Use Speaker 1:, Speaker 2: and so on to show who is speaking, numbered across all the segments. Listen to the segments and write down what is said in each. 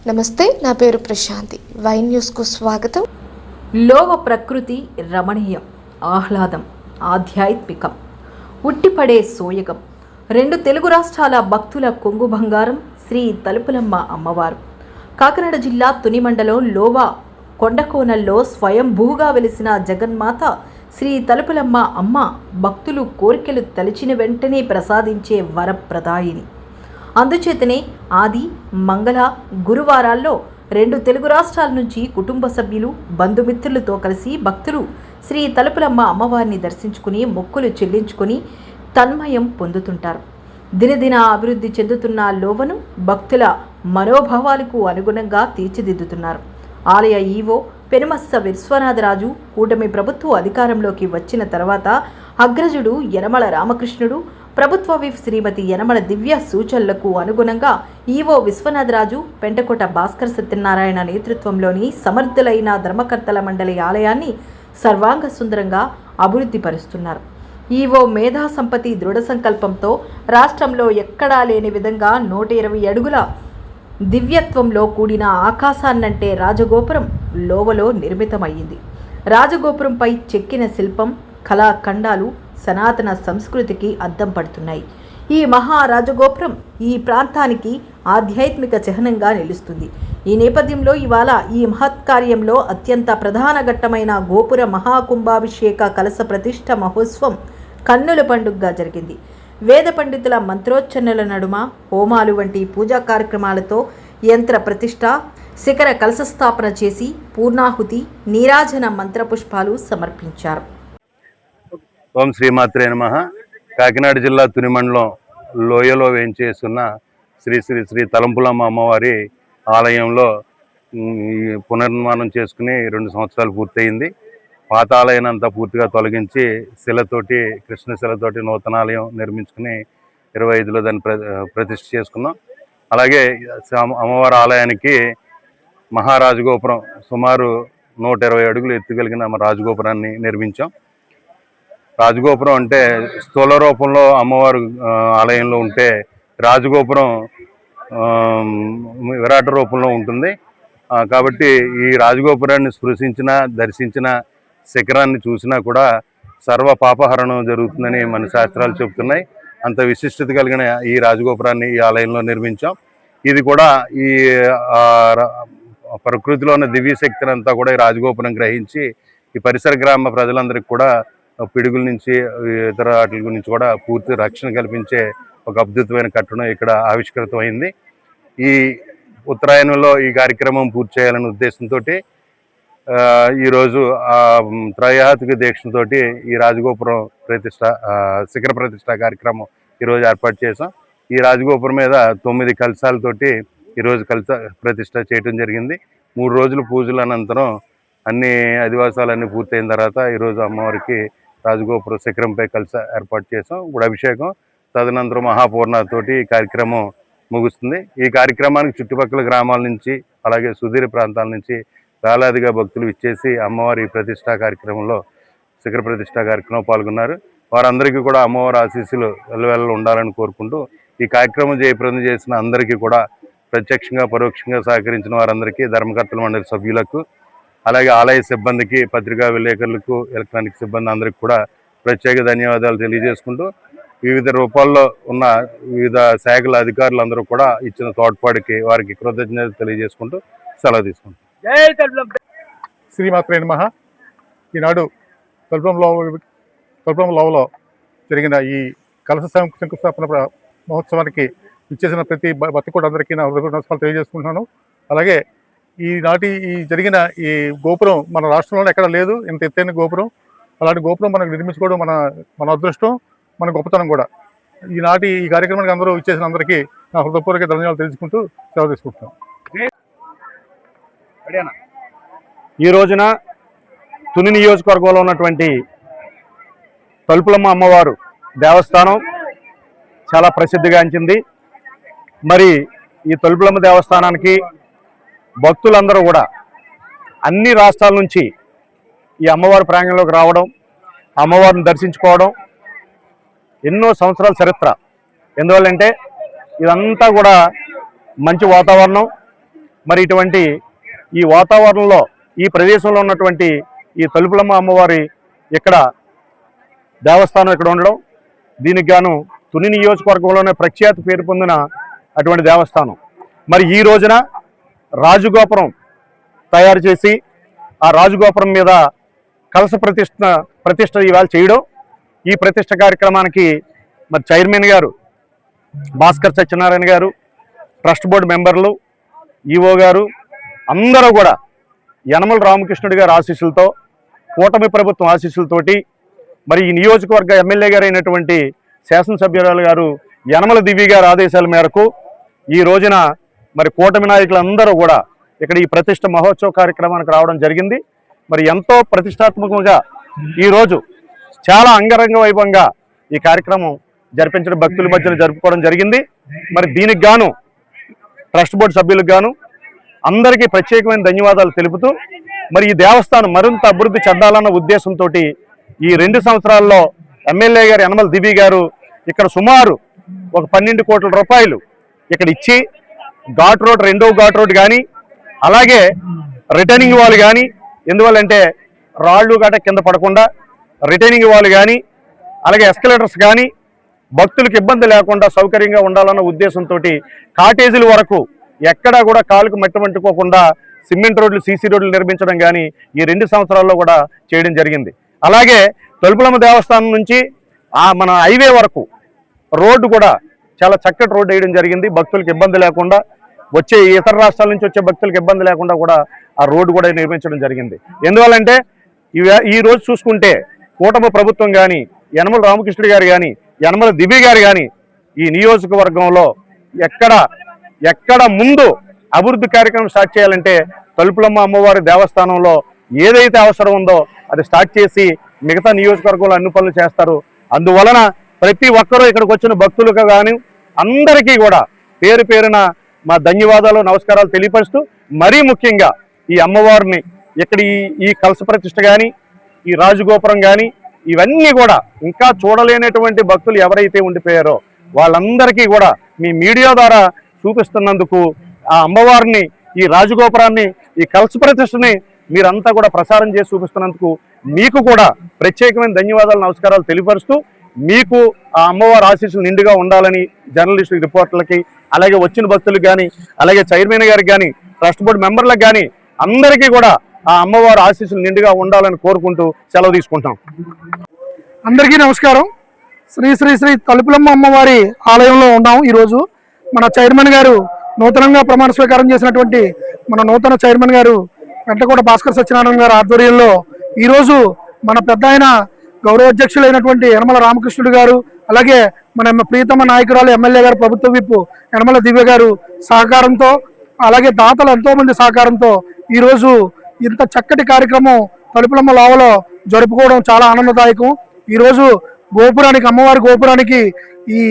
Speaker 1: నమస్తే, నా పేరు ప్రశాంతి. వై న్యూస్కు స్వాగతం.
Speaker 2: లోవ ప్రకృతి రమణీయం, ఆహ్లాదం, ఆధ్యాత్మికం, ఉట్టిపడే సోయగం. రెండు తెలుగు రాష్ట్రాల భక్తుల కొంగు బంగారం శ్రీ తలుపులమ్మ అమ్మవారు. కాకినాడ జిల్లా తుని మండలం లోవ కొండకోనల్లో స్వయంభూగా వెలిసిన జగన్మాత శ్రీ తలుపులమ్మ అమ్మ భక్తులు కోరికలు తలిచిన వెంటనే ప్రసాదించే వరప్రదాయిని. అందుచేతనే ఆది, మంగళ, గురువారాల్లో రెండు తెలుగు రాష్ట్రాల నుంచి కుటుంబ సభ్యులు, బంధుమిత్రులతో కలిసి భక్తులు శ్రీ తలుపులమ్మ అమ్మవారిని దర్శించుకుని మొక్కులు చెల్లించుకుని తన్మయం పొందుతుంటారు. దినదిన అభివృద్ధి చెందుతున్న లోవను భక్తుల మనోభావాలకు అనుగుణంగా తీర్చిదిద్దుతున్నారు. ఆలయ ఈవో పెనుమస్స విశ్వనాథరాజు కూటమి ప్రభుత్వం అధికారంలోకి వచ్చిన తర్వాత అగ్రజుడు యనమల రామకృష్ణుడు, ప్రభుత్వ విప్ శ్రీమతి యనమల దివ్య సూచనలకు అనుగుణంగా ఈవో విశ్వనాథరాజు, పెంటకోట భాస్కర్ సత్యనారాయణ నేతృత్వంలోని సమర్థులైన ధర్మకర్తల మండలి ఆలయాన్ని సర్వాంగ సుందరంగా అభివృద్ధి పరుస్తున్నారు. ఈవో మేధా సంపత్తి దృఢ సంకల్పంతో రాష్ట్రంలో ఎక్కడా లేని విధంగా 120 అడుగుల దివ్యత్వంలో కూడిన ఆకాశాన్నంటే రాజగోపురం లోవలో నిర్మితమయ్యింది. రాజగోపురంపై చెక్కిన శిల్పం, కళాఖండాలు సనాతన సంస్కృతికి అద్దం పడుతున్నాయి. ఈ మహారాజగోపురం ఈ ప్రాంతానికి ఆధ్యాత్మిక చిహ్నంగా నిలుస్తుంది. ఈ నేపథ్యంలో ఇవాళ ఈ మహత్కార్యంలో అత్యంత ప్రధాన ఘట్టమైన గోపుర మహాకుంభాభిషేక కలశ ప్రతిష్ఠ మహోత్సవం కన్నుల పండుగగా జరిగింది. వేద పండితుల మంత్రోచ్చరణల నడుమ హోమాలు వంటి పూజా కార్యక్రమాలతో యంత్ర ప్రతిష్ఠ, శిఖర కలశ స్థాపన చేసి పూర్ణాహుతి, నీరాజన మంత్రపుష్పాలు సమర్పించారు.
Speaker 3: ఓం శ్రీమాత్రే నమః. కాకినాడ జిల్లా తుని మండలం లోయలో వేంచేస్తున్న శ్రీ శ్రీ శ్రీ తలంపులమ్మ అమ్మవారి ఆలయంలో పునర్నిర్మాణం చేసుకుని 2 సంవత్సరాలు పూర్తయింది. పాత ఆలయాన్నంతా పూర్తిగా తొలగించి శిలతోటి, కృష్ణ శిలతోటి నూతనాలయం నిర్మించుకుని 25లో దాన్ని ప్రతిష్ఠ చేసుకున్నాం. అలాగే అమ్మవారి ఆలయానికి మహారాజగోపురం సుమారు 120 అడుగులు ఎత్తుగలిగిన రాజగోపురాన్ని నిర్మించాం. రాజగోపురం అంటే స్థూల రూపంలో అమ్మవారు ఆలయంలో ఉంటే, రాజగోపురం విరాట రూపంలో ఉంటుంది. కాబట్టి ఈ రాజగోపురాన్ని స్పృశించిన, దర్శించిన, శిఖరాన్ని చూసినా కూడా సర్వ పాపహరణం జరుగుతుందని మన శాస్త్రాలు చెబుతున్నాయి. అంత విశిష్టత కలిగిన ఈ రాజగోపురాన్ని ఈ ఆలయంలో నిర్మించాం. ఇది కూడా ఈ ప్రకృతిలో ఉన్న దివ్య శక్తిని అంతా కూడా ఈ రాజగోపురం గ్రహించి ఈ పరిసర గ్రామ ప్రజలందరికీ కూడా పిడుగుల నుంచి, ఇతర వాటి గురించి కూడా పూర్తి రక్షణ కల్పించే ఒక అద్భుతమైన కట్టడం ఇక్కడ ఆవిష్కృతమైంది. ఈ ఉత్తరాయణంలో ఈ కార్యక్రమం పూర్తి చేయాలనే ఉద్దేశంతో ఈరోజు త్రయాహతిక దీక్షతో ఈ రాజగోపురం శిఖర ప్రతిష్ట కార్యక్రమం ఈరోజు ఏర్పాటు చేసాం. ఈ రాజగోపురం మీద 9 కలశాలతోటి ఈరోజు కలశ ప్రతిష్ట చేయడం జరిగింది. 3 రోజుల పూజల అనంతరం అన్ని అధివాసాలన్నీ పూర్తయిన తర్వాత ఈరోజు అమ్మవారికి రాజగోపురం శిఖరంపై కలశ ఏర్పాటు చేసాం. ఇప్పుడు అభిషేకం, తదనంతరం మహాపూర్ణతోటి ఈ కార్యక్రమం ముగుస్తుంది. ఈ కార్యక్రమానికి చుట్టుపక్కల గ్రామాల నుంచి, అలాగే సుదూర ప్రాంతాల నుంచి వేలాదిగా భక్తులు ఇచ్చేసి అమ్మవారి ప్రతిష్టా కార్యక్రమంలో, శిఖర ప్రతిష్టా కార్యక్రమంలో పాల్గొన్నారు. వారందరికీ కూడా అమ్మవారి ఆశీస్సులు వెల్లవెల్ల ఉండాలని కోరుకుంటూ ఈ కార్యక్రమం జయప్రదం చేసిన అందరికీ కూడా, ప్రత్యక్షంగా పరోక్షంగా సహకరించిన వారందరికీ, ధర్మకర్తల మండలి సభ్యులకు, అలాగే ఆలయ సిబ్బందికి, పత్రికా విలేకరులకు, ఎలక్ట్రానిక్ సిబ్బంది అందరికీ కూడా ప్రత్యేక ధన్యవాదాలు తెలియజేసుకుంటూ, వివిధ రూపాల్లో ఉన్న వివిధ శాఖల అధికారులందరూ కూడా ఇచ్చిన తోడ్పాటుకి వారికి కృతజ్ఞతలు తెలియజేసుకుంటూ సెలవు తీసుకుంటాం.
Speaker 4: శ్రీమాత్రే నమః. ఈనాడు తలుపులం లోవలో జరిగిన ఈ కలశ శంకుస్థాపన మహోత్సవానికి ఇచ్చేసిన ప్రతి భక్తుడు అందరికీ నా హృదయ నమస్కారాలు తెలియజేసుకుంటున్నాను. అలాగే ఈనాటి జరిగిన ఈ గోపురం మన రాష్ట్రంలోనే ఎక్కడ లేదు, ఇంత ఎత్తైన గోపురం. అలాంటి గోపురం మనకు నిర్మించుకోవడం మన అదృష్టం, మన గొప్పతనం కూడా. ఈనాటి ఈ కార్యక్రమానికి అందరూ ఇచ్చేసిన అందరికీ నా హృదయపూర్వక ధన్యవాదాలు తెలుసుకుంటూ సెలవు తీసుకుంటున్నాను.
Speaker 5: ఈ రోజున తుని నియోజకవర్గంలో ఉన్నటువంటి తలుపులమ్మ అమ్మవారు దేవస్థానం చాలా ప్రసిద్ధిగాంచింది. మరి ఈ తలుపులమ్మ దేవస్థానానికి భక్తులందరూ కూడా అన్ని రాష్ట్రాల నుంచి ఈ అమ్మవారి ప్రాంగణంలోకి రావడం, అమ్మవారిని దర్శించుకోవడం ఎన్నో సంవత్సరాల చరిత్ర. ఎందువల్లంటే ఇదంతా కూడా మంచి వాతావరణం, మరి ఇటువంటి ఈ వాతావరణంలో ఈ ప్రదేశంలో ఉన్నటువంటి ఈ తలుపులమ్మ అమ్మవారి ఇక్కడ దేవస్థానం ఇక్కడ ఉండడం, దీనికి గాను తుని నియోజకవర్గంలోనే ప్రఖ్యాతి పేరు పొందిన అటువంటి దేవస్థానం. మరి ఈ రోజున రాజగోపురం తయారు చేసి ఆ రాజగోపురం మీద కలశ ప్రతిష్ట ఇవాళ చేయడం, ఈ ప్రతిష్ట కార్యక్రమానికి మరి చైర్మన్ గారు భాస్కర్ సత్యనారాయణ గారు, ట్రస్ట్ బోర్డు మెంబర్లు, ఈఓ గారు అందరూ కూడా యనమల రామకృష్ణుడి గారి ఆశీస్సులతో, కూటమి ప్రభుత్వం ఆశీస్సులతోటి, మరి ఈ నియోజకవర్గ ఎమ్మెల్యే గారు అయినటువంటి శాసనసభ్యురాలు గారు యనమల దివ్య గారి ఆదేశాల మేరకు ఈ రోజున మరి కూటమి నాయకులందరూ కూడా ఇక్కడ ఈ ప్రతిష్ట మహోత్సవ కార్యక్రమానికి రావడం జరిగింది. మరి ఎంతో ప్రతిష్టాత్మకంగా ఈరోజు చాలా అంగరంగ వైభవంగా ఈ కార్యక్రమం జరిపించడం, భక్తుల మధ్యన జరుపుకోవడం జరిగింది. మరి దీనికి గాను ట్రస్ట్ బోర్డు సభ్యులకు గాను అందరికీ ప్రత్యేకమైన ధన్యవాదాలు తెలుపుతూ, మరి ఈ దేవస్థానం మరింత అభివృద్ధి చెందాలన్న ఉద్దేశంతో ఈ 2 సంవత్సరాల్లో ఎమ్మెల్యే గారు యనమల దివి గారు ఇక్కడ సుమారు ఒక 12 కోట్ల రూపాయలు ఇక్కడ ఇచ్చి ఘాట్ రోడ్, 2వ ఘాట్ రోడ్ కానీ, అలాగే రిటర్నింగ్ వాల్ కానీ, ఎందువల్లంటే రాళ్ళు గట కింద పడకుండా రిటర్నింగ్ వాల్ కానీ, అలాగే ఎస్కలేటర్స్ కానీ భక్తులకు ఇబ్బంది లేకుండా సౌకర్యంగా ఉండాలన్న ఉద్దేశంతో కాటేజీల వరకు ఎక్కడా కూడా కాలుకు మట్టమంటుకోకుండా సిమెంట్ రోడ్లు, సీసీ రోడ్లు నిర్మించడం కానీ ఈ 2 సంవత్సరాల్లో కూడా చేయడం జరిగింది. అలాగే తలుపులమ్మ దేవస్థానం నుంచి మన హైవే వరకు రోడ్డు కూడా చాలా చక్కటి రోడ్డు వేయడం జరిగింది. భక్తులకు ఇబ్బంది లేకుండా, వచ్చే ఇతర రాష్ట్రాల నుంచి వచ్చే భక్తులకు ఇబ్బంది లేకుండా కూడా ఆ రోడ్డు కూడా నిర్మించడం జరిగింది. ఎందువల్లంటే ఈ రోజు చూసుకుంటే కూటమి ప్రభుత్వం కానీ, యనమల రామకృష్ణుడి గారు కానీ, యనమల దివ్య గారు కానీ ఈ నియోజకవర్గంలో ఎక్కడ ముందు అభివృద్ధి కార్యక్రమం స్టార్ట్ చేయాలంటే తలుపులమ్మ అమ్మవారి దేవస్థానంలో ఏదైతే అవసరం ఉందో అది స్టార్ట్ చేసి మిగతా నియోజకవర్గంలో అన్ని పనులు చేస్తారు. అందువలన ప్రతి ఒక్కరూ ఇక్కడికి వచ్చిన భక్తులకు కానీ అందరికీ కూడా పేరు పేరున మా ధన్యవాదాలు, నమస్కారాలు తెలియపరుస్తూ, మరీ ముఖ్యంగా ఈ అమ్మవారిని ఇక్కడ ఈ కలశ ప్రతిష్ఠ కానీ, ఈ రాజగోపురం కానీ ఇవన్నీ కూడా ఇంకా చూడలేనటువంటి భక్తులు ఎవరైతే ఉండిపోయారో వాళ్ళందరికీ కూడా మీ మీడియా ద్వారా చూపిస్తున్నందుకు, ఆ అమ్మవారిని, ఈ రాజగోపురాన్ని, ఈ కలశ ప్రతిష్ఠని మీరంతా కూడా ప్రసారం చేసి చూపిస్తున్నందుకు మీకు కూడా ప్రత్యేకమైన ధన్యవాదాలు, నమస్కారాలు తెలియపరుస్తూ, మీకు ఆ అమ్మవారి ఆశీస్సులు నిండుగా ఉండాలని జర్నలిస్టు రిపోర్టర్లకి, అలాగే వచ్చిన భక్తులకు కానీ, అలాగే చైర్మన్ గారికి కానీ, ట్రస్ట్ బోర్డు మెంబర్లకు కానీ అందరికీ కూడా ఆ అమ్మవారి ఆశీస్సులు నిండుగా ఉండాలని కోరుకుంటూ సెలవు తీసుకుంటాం.
Speaker 6: అందరికీ నమస్కారం. శ్రీ శ్రీ శ్రీ తలుపులమ్మ అమ్మవారి ఆలయంలో ఉన్నాం. ఈరోజు మన చైర్మన్ గారు నూతనంగా ప్రమాణ స్వీకారం చేసినటువంటి మన నూతన చైర్మన్ గారు వెంటకోట భాస్కర్ సత్యనారాయణ గారి ఆధ్వర్యంలో ఈరోజు మన పెద్ద ఆయన గౌరవ అధ్యక్షులైనటువంటి యనమల రామకృష్ణుడు గారు, అలాగే మన ప్రియతమ నాయకురాలు ఎమ్మెల్యే గారు, ప్రభుత్వ విప్ యనమల దివ్య గారు సహకారంతో, అలాగే దాతలు ఎంతోమంది సహకారంతో ఈరోజు ఇంత చక్కటి కార్యక్రమం తలుపులమ్మ లోవలో జరుపుకోవడం చాలా ఆనందదాయకం. ఈరోజు గోపురానికి, అమ్మవారి గోపురానికి ఈ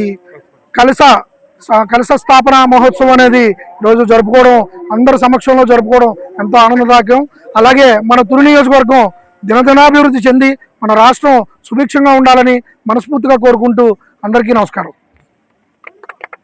Speaker 6: కలశ స్థాపన మహోత్సవం అనేది ఈరోజు జరుపుకోవడం, అందరి సమక్షంలో జరుపుకోవడం ఎంతో ఆనందదాయకం. అలాగే మన తుని నియోజకవర్గం దినదినాభివృద్ధి చెంది మన రాష్ట్రం సుభిక్షంగా ఉండాలని మనస్ఫూర్తిగా కోరుకుంటూ అందరికీ నమస్కారం.